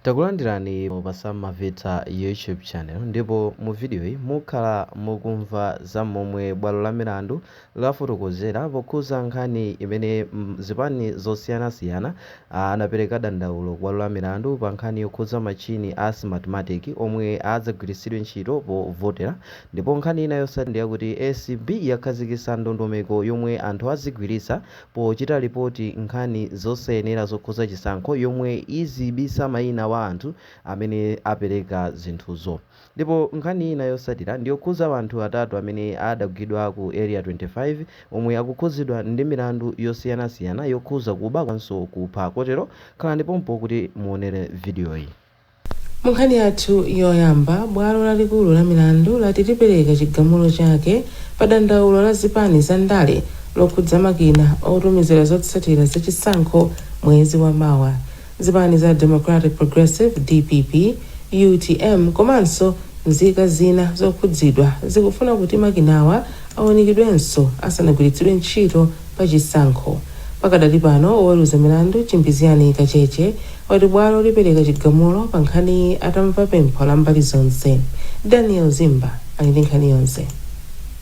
Takulandirani pasamamveta YouTube channel ndipo mu video iyi mukhala mukumva za momwe bwalo la milandu lafotokozera pokhuza nkhani imene zipani zosiyanasiyana anapereka dandaulo bwalo la milandu pa nkhani yokhuza machini a smartmatic omwe adzagwiritsidwe ntchito povotera. Ndipo nkhani ina yotsatira ndi yakuti ACB yakhazikitsa ndondomeko yomwe anthu azigwiritsa pochita ripoti nkhani zosayenera zokhuza chisankho yomwe izibisa mayina wa anthu amene apereka zinthuzo. Ndipo nkhani ina yotsatira ndiyokhuza anthu atatu amene adagwidwa ku area 25 omwe akukhuzidwa ndi milandu yosiyanasiyana yokhuza kuba komanso kupha. Kotero khalani pompo kuti muonere video iyi. Munkhani yathu yoyamba, bwalo lalikulu la milandu lati lipereka chigamulo chake pa dandaulo la zipani za ndale lokhudza makina otumizira zotsatira zachisankho mwezi wa mawa. Zipani za Democratic Progressive DPP, UTM komanso nzika zina zokhudzidwa zikufuna kuti makinawa awonekedwenso asanagwiritsidwe ntchito pa chisankho. Pakadali pano oweruza milandu Chimbiziyani Kacheche wati bwalo lipereka chigamulo pa nkhani atamva pempho la mbali zonse. Daniel Zimba ali ndi nkhani yonse.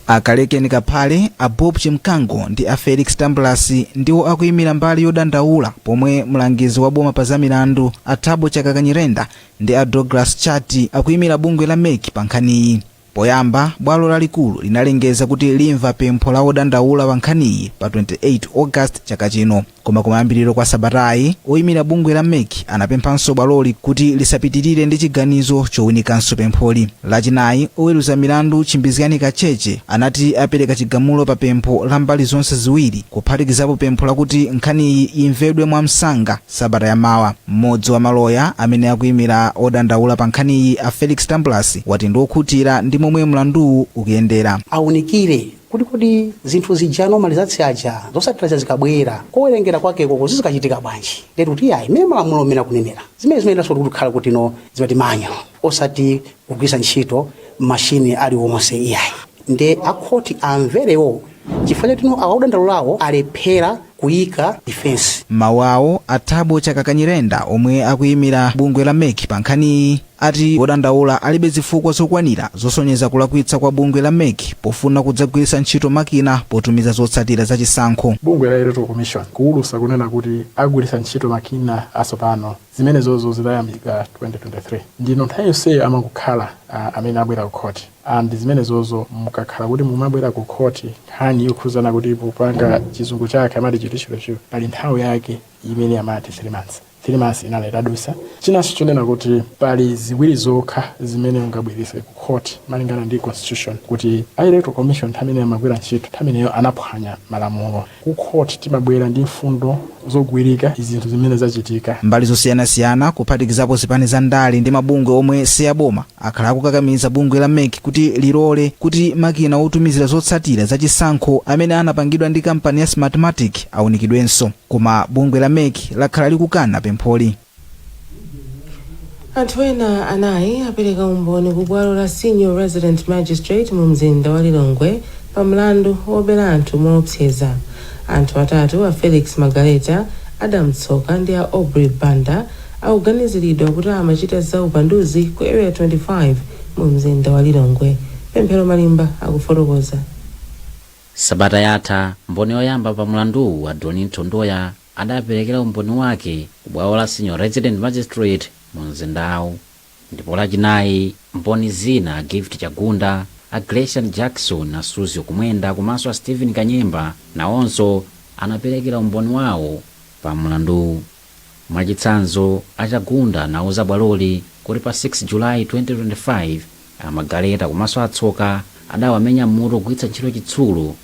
Akalekeni Kaphale, a Bob Chimkango ndi a Felix Tambulasi ndiwo akuyimira mbali yodandaula pomwe mlangizi wa boma pa za milandu a Thabo Chakakanyirenda ndi a Douglas Chati akuyimira bungwe la MEC pa nkhaniyi. Poyamba, bwalo lalikulu linalengeza kuti limva pempho la odandaula pa nkhaniyi pa 28 August chaka chino. Koma kumayambiriro kwa sabatayi, oyimira bungwe la MEC anapemphanso bwaloli kuti lisapitirire ndi chiganizo chowunikanso pempholi. Lachinayi, oweruza milandu Chimbiziyani Kacheche anati apereka chigamulo pa pempho la mbali zonse ziwiri kuphatikizapo pempho lakuti nkhaniyi imvedwe mwamsanga sabata yamawa. Mmodzi wa maloya amene akuyimira odandaula pa nkhaniyi a Felix Tambulasi wati ndiokhutira ndi momwe mlanduwu ukuyendera. Awunikire kuti zinthu zija normalizazi aja zosatira zikabwera kowerengera kwake koko zizikachitika bwanji. Lero kuti ayi mema malamulo amene akunenera zimene zimayendanso kuti kukhala kuti no zimati manyo osati kugwiritsa ntchito mashini aliwonse iyayi. Nde akhoti amverewo chifukwa choti awodandaulawo alephera kuyika defense. Mawu awo a Thabo Chakakanyirenda omwe akuyimira bungwe la MEC pa nkhaniyi ati odandaula alibe zifukwa zokwanira zosonyeza kulakwitsa kwa bungwe la MEC pofuna kudzagwiritsa ntchito makina potumiza zotsatira zachisankho. Bungwe la Electoral Commission kuwulusa kunena kuti agwiritsa ntchito makina asopano zimene zozo zidayambika 2023 ndino nthawi yonseyo amakukhala amene abwera ku khoti. And zimene zozo mukakhala kuti mumabwera ku khoti nkhani yokhuzana kuti popanga chizungu chake amati judicial review pali nthawi yake imene amati 3 months. 3 months inaletadusa. Chinanso chonena kuti pali ziwiri zokha zimene ungabweretsa ku khoti malingana ndi constitution kuti Electoral Commission amene amagwira ntchito ameneyo anaphwanya malamulo. Ku khoti timabwera ndi mfundo zogwirika izinthu zimene zachitika. Mbali zosiyanasiyana kuphatikizapo zipani za ndale ndi mabungwe omwe siyaboma akhala akukakamiza bungwe la MEC kuti lilole kuti makina otumizira zotsatira zachisankho amene anapangidwa ndi kampani ya Smartmatic awunikidwenso. Koma bungwe la MEC lakhala likukana pempholi. Anthu ena anayi apereka umboni ku bwalo la Senior Resident Magistrate mu mzinda wa Lilongwe pa mlandu wobera anthu moopseza. Anthu atatu a Felix Magaleta, Adam Tsoka ndi a Aubrey Banda akuganiziridwa kuti amachita za upanduzi ku area 25 mu mzinda wa Lilongwe. Pemphero Malimba akufotokoza. Sabata yatha mboni yoyamba pa mlandu wa Donington Ndoya adaperekera umboni wake ku bwalo la Senior Resident Magistrate mu mzindawu. Ndipo lachinayi mboni zina Gift Chagunda, a Gresham Jackson na Suzy Kumwenda komanso a Stephen Kanyemba nawonso anaperekera umboni wawo pa mlandu. Mwachitsanzo Achagunda nauza bwaloli kuti pa 6 July 2025 Magaleta komanso Atsoka adawamenya mutu kugwiritsa ntchito chitsulo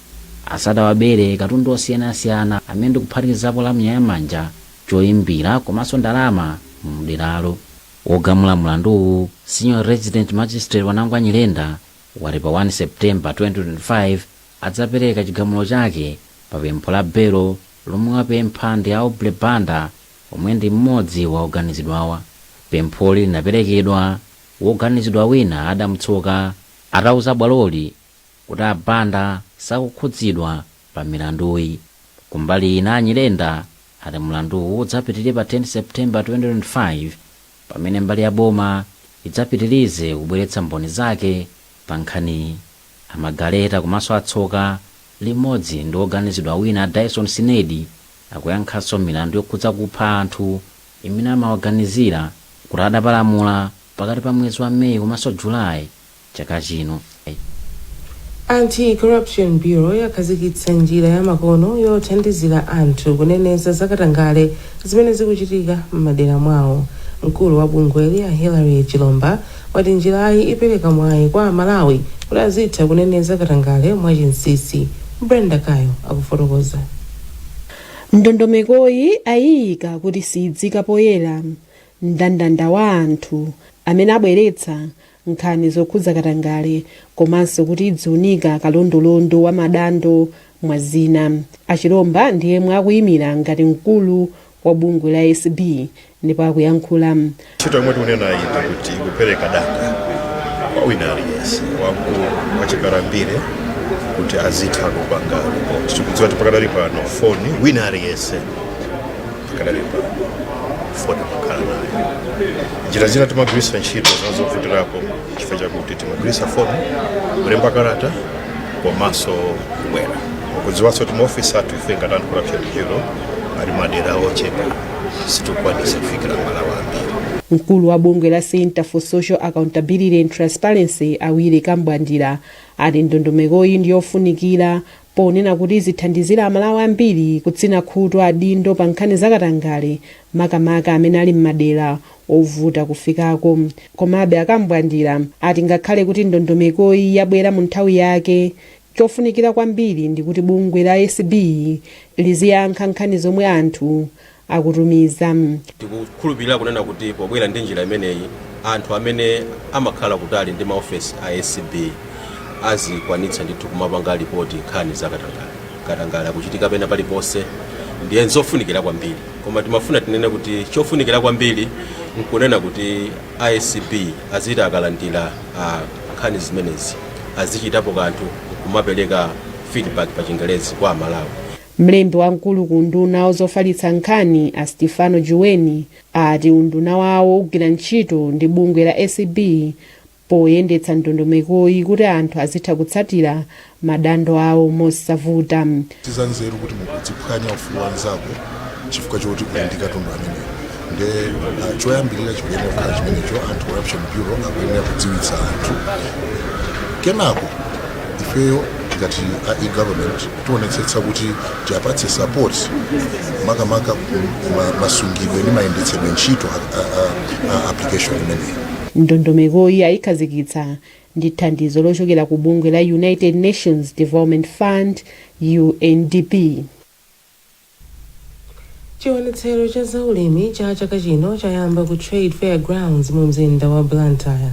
asadawabere katundu osiyanasiyana amene ndikuphatikizapo la mnyamanja choyimbira komanso ndalama mderalo. Wogamula mlanduwu Senior Resident Magistrate Wanangwanyirenda wati pa 1 September 2025 adzapereka chigamulo chake pa pempho la belo lomwe wapempha ndi Aubrey Banda omwe ndi mmodzi wa oganizidwawa. Pempholi linaperekedwa woganizidwa wina Adam Tsoka atauza bwaloli kuti a Banda sakukhudzidwa pa milanduyi. Kumbali ina Anyirenda ati mlanduwu udzapitirire pa 10 September 2025 pamene mbali ya boma idzapitirize kubweretsa mboni zake pa nkhani. Amagaleta komanso atsoka limodzi ndi oganizidwa wina Dyson Sinedi akuyankhanso milandu yokhudza kupha anthu imene amawaganizira kuti adapalamula pakati pa mwezi wa Meyi komanso Julayi chaka chino. Anti-Corruption Bureau yakhazikitsa njira ya makono yothandizira anthu kuneneza zakatangale zimene zikuchitika m'madera mwawo. Mkulu wa bungweli ya Hilary Chilomba wati njirayi ipereka mwayi kwa Malawi kuti azitha kuneneza katangale mwachinsisi. Brenda Kayo akufotokoza. Ndondomekoyi ayiyika kuti siyidzika poyera mndandanda wa anthu amene abweretsa nkhani zokhudza katangale komanso kuti idziunika kalondolondo wa madando mwazina. Achilomba ndiye mwakuyimira ngati mkulu wa bungwe la ACB ndipo akuyankhula. Ntchito yomwe tikunena iyi kuti kupereka data kwa wina aliyense wachikalambire kuti azitha kupanga tikudziwa kuti pakadali pano foni wina aliyense pakadali pano foni kukhala nayo. Njira zina timagwiritsa ntchito zinazovutirapo chifukwa chakuti timagwiritsa foni kulemba kalata komanso kubwera. Kudziwanso kuti maofisi athu ife ngati Anti-Corruption Bureau ali madera ochepa sitikwanisa kufikira Malawi ambiri. Mkulu wa bungwe la Center for Social Accountability and Transparency Awiri Kambwandira ati ndondomekoyi ndiyofunikira ponena kuti zithandizira Amalawi ambiri kutsina khutu adindo pa nkhani zakatangale makamaka amene ali m'madera ovuta kufikako. Komabe Akambwandira ati ngakhale kuti ndondomekoyi yabwera mu nthawi yake, chofunikira kwambiri ndi kuti bungwe la ACB liziyankha nkhani zomwe anthu akutumiza. Tikukhulupirira kunena kuti pobwera ndi njira imeneyi anthu amene amakhala kutali ndi maofesi a ACB azikwanitsa ndithu kumapanga ripoti nkhani zakatangale. Katangale akuchitika pena paliponse ndiye zofunikira kwambiri, koma timafuna tinene kuti chofunikira kwambiri nkunena kuti ACB aziti akalandira nkhani zimenezi azichitapo kanthu kumapereka feedback pa Chingerezi kwa Malawi. Mlembi wamkulu ku unduna zofalitsa nkhani a Stefano Juweni ati unduna wawo ugwira ntchito ndi bungwe la ACB poyendetsa ndondomekoyi kuti anthu azitha kutsatira madando awo mosavuta. Tizanzeru kuti mukudziphwanya ufulu wanzako chifukwa choti kuyandika tundu amene nde choyambirira chikuyenera kukhala chimenecho Anti-Corruption Bureau akuyenera kudziwitsa anthu. Kenako ifeyo ngati government tionetsetsa kuti tiapatse support makamaka masungidwe ndi mayendetsedwe ntchito application imeneyi. Ndondomekoyi ayikhazikitsa ndi thandizo lochokera ku bungwe la United Nations Development Fund UNDP. Chiwonetsero cha zaulimi cha chaka chino chayamba ku Trade Fair Grounds mu mzinda wa Blantyre.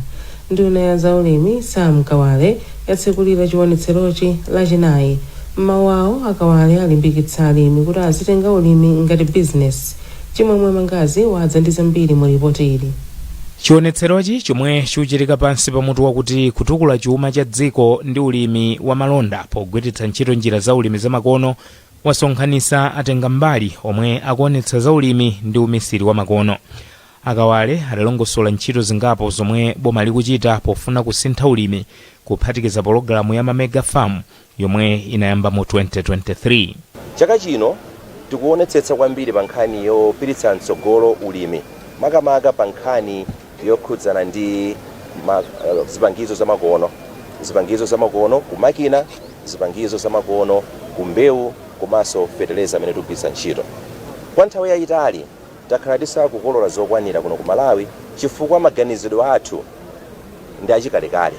Nduna ya zaulimi Sam Kawale yatsekulira chiwonetserochi lachinayi. Mmawawo Akawale alimbikitsa alimi kuti azitenga ulimi ngati business. Chimwemwe Mangazi wadza ndi zambiri mu ripoti ili. Chiwonetserochi chomwe chikuchitika pansi pamutu wakuti kutukula chuma cha dziko ndi ulimi wa malonda pogwiritsa ntchito njira za ulimi zamakono wasonkhanitsa atenga mbali omwe akuonetsa za ulimi ndi umisiri wa makono. Akawale adalongosola ntchito zingapo zomwe boma likuchita pofuna kusintha ulimi kuphatikiza pologalamu ya Mega Farm yomwe inayamba mu 2023. Chaka chino tikuonetsetsa kwambiri pa nkhani yopiritsa mtsogolo ulimi makamaka pa nkhani yokhudzana ndi zipangizo zamakono ku makina, zipangizo zamakono ku mbewu komanso fertilizer amene tikugwiritsa ntchito. Kwa nthawi yayitali takhala tisakukolola zokwanira kuno ku Malawi chifukwa maganizidwe athu ndi achikalekale.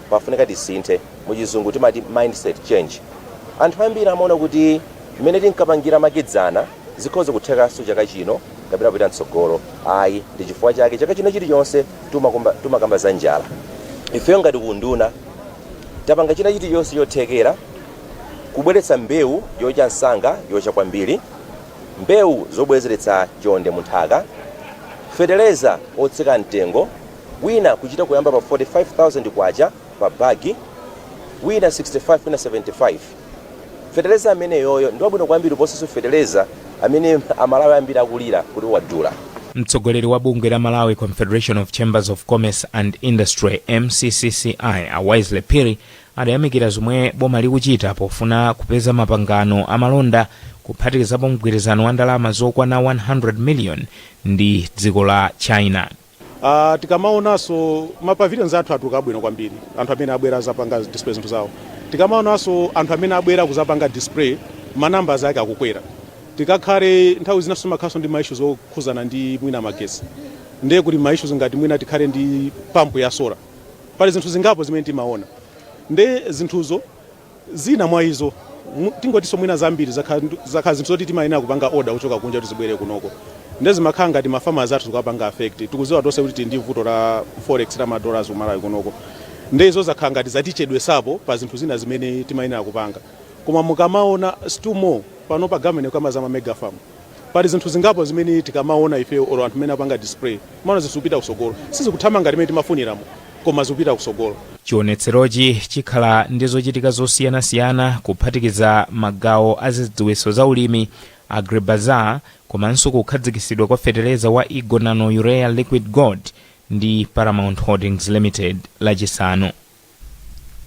Pafunika tisinthe, muchizungu timati mindset change. Anthu ambiri amaona kuti mmene tinkapangira makedzana zikhoza kuthekanso chaka chino kapena kupita mtsogolo. Ayi, ndi chifukwa chake chaka chino chilichonse tumakamba za njala. Ifeyo ngati unduna tapanga china chilichonse chothekera kubweretsa mbewu yocha msanga yocha kwambiri, mbewu zobwezeretsa chonde munthaka, fertilizer otsika mtengo, wina kuchita kuyamba pa 45,000 kwacha pa bagi, wina 65 wina 75. Fertilizer amene yoyo ndi wabwino kwambiri poseso fertilizer amene Amalawi ambiri akulira kuti wadula. mtsogoleri wa bungwe la Malawi Confederation of Chambers of Commerce and Industry MCCCI a Wesley Phiri adayamikira zomwe boma likuchita pofuna kupeza mapangano amalonda kuphatikizapo mgwirizano wa ndalama zokwana 100 million ndi dziko la China. Tikamaonanso mapavilions athu atukabwino kwambiri, anthu amene abwera zapanga display zinthu zawo. Tikamaonanso anthu amene abwera kuzapanga display manambers ake akukwera. Tikakhale nthawi zinaso makhaso ndi maissues okhuzana ndi mwina magesi. Ndiye kuti maissues ngati mwina tikhale ndi pampu ya solar. Pali zinthu zingapo zimene timaona. Ndiye zinthuzo zina mwa izo tingotiso mwina zambiri zakha zinthu zoti timayenera kupanga order kuchoka kunja kuti zibwere kunoko. Ndezi makhala ngati mafarmers athu tikapanga affect. Tikuziwa tonse kuti ndi vuto la forex la madollars kumalawi kunoko. Ndizo zakhala ngati zatichedwe sapo pa zinthu zina zimene timayenera kupanga. Koma mukamaona still more pano pa government kama za mega farm. Pali zinthu zingapo zimene tikamaona ife oro anthu amene apanga display. Maana zisupita kusogolo. Sizikuthamanga ngati imene timafuniramo. Koma zikupita kusogolo. Chionetserochi chikhala ndi zochitika zosiyanasiyana kuphatikiza magawo azidziwitso za ulimi, agribazaar, komanso kukhazikisidwa kwa fetereza wa Eagle Nano Urea Liquid Gold ndi Paramount Holdings Limited lachisanu.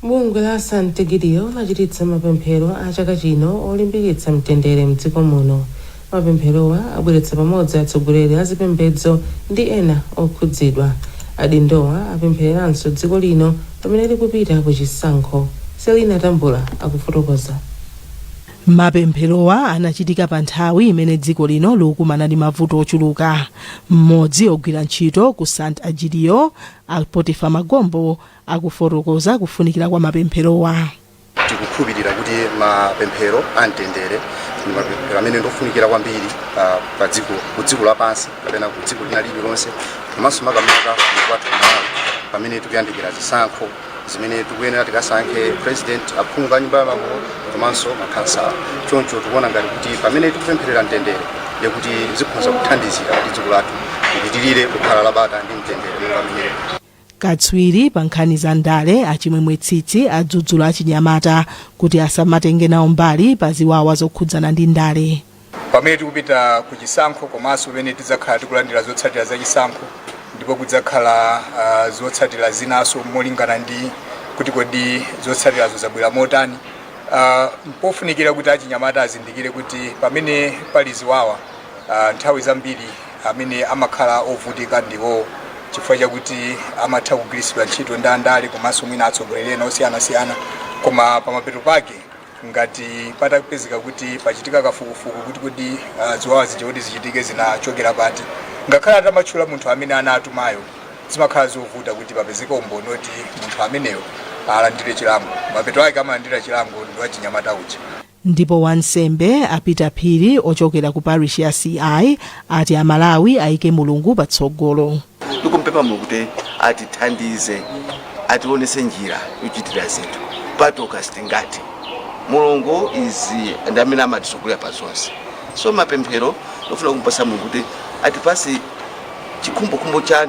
Bungwe la Sante Gideon lachititsa mapemphero a chaka chino olimbikitsa mtendere mdziko muno. Mapempherowa abweretsa pamodzi atsogoleri a zipembedzo ndi ena okhudzidwa. Adindowa apemphereranso dziko lino pamene likupita ku chisankho. Selina Tambula akufotokoza. Mapempherowa anachitika pa nthawi imene dziko lino likumana ndi mavuto ochuluka. Mmodzi ogwira ntchito ku Sant Agidio Potifa Magombo akufotokoza kufunikira kwa mapempherowa. Tikukhulupirira kuti mapemphero amtendere ndi mapemphero amene ndofunikira kwambiri pa dziko lapansi kapena ku dziko lina lililonse, komanso makamaka kwathu Malawi pamene tikuyandikira zisankho zimene tikuyenera tikasankhe president, aphungu a nyumba ya malamulo komanso makhansala. Choncho tikuona ngati kuti pamene tikupempherera mtendere yekuti zikhoza kuthandizira kuti dziko lathu lipitirire kukhala labata ndi mtendere monga mmene. Katswiri pa nkhani za ndale achimwemwe tsitsi adzudzula achinyamata kuti asamatenge nawo mbali pa ziwawa zokhudzana ndi ndale. Pamene tikupita ku chisankho komanso pamene tidzakhala tikulandira zotsatira za chisankho, ndipo kudzakhala zotsatira zinaso molingana ndi kuti kodi zotsatirazo zabwera motani. Mpofunikira kuti achinyamata azindikire kuti pamene pali ziwawa nthawi zambiri amene amakhala ovutika ndiwo, chifukwa chakuti amatha kugwiritsidwa ntchito ndi andale komanso mwina atsogoleri ena osiyanasiyana. Koma pamapeto pake ngati patapezeka kuti pachitika kafukufuku kuti kodi ziwawa zija kuti zichitike zinachokera pati, ngakhale atamatchula munthu amene anatumayo, zimakhala zovuta kuti papezeka umboni oti munthu ameneyo alandire chilango. Mapeto ake amalandira chilango ndi wachinyamata uja. Ndipo wansembe apita Phiri ochokera ku parish ya CI ati Amalawi ayike Mulungu patsogolo. Tikumpempha Mulungu kuti atithandize, ationese njira yochitira zinthu patoka sitingati. Mulungu izi ndi amene amatisogolera pa zonse. So mapemphero tofuna kumpasa Mulungu kuti atipase chikhumbokhumbo cha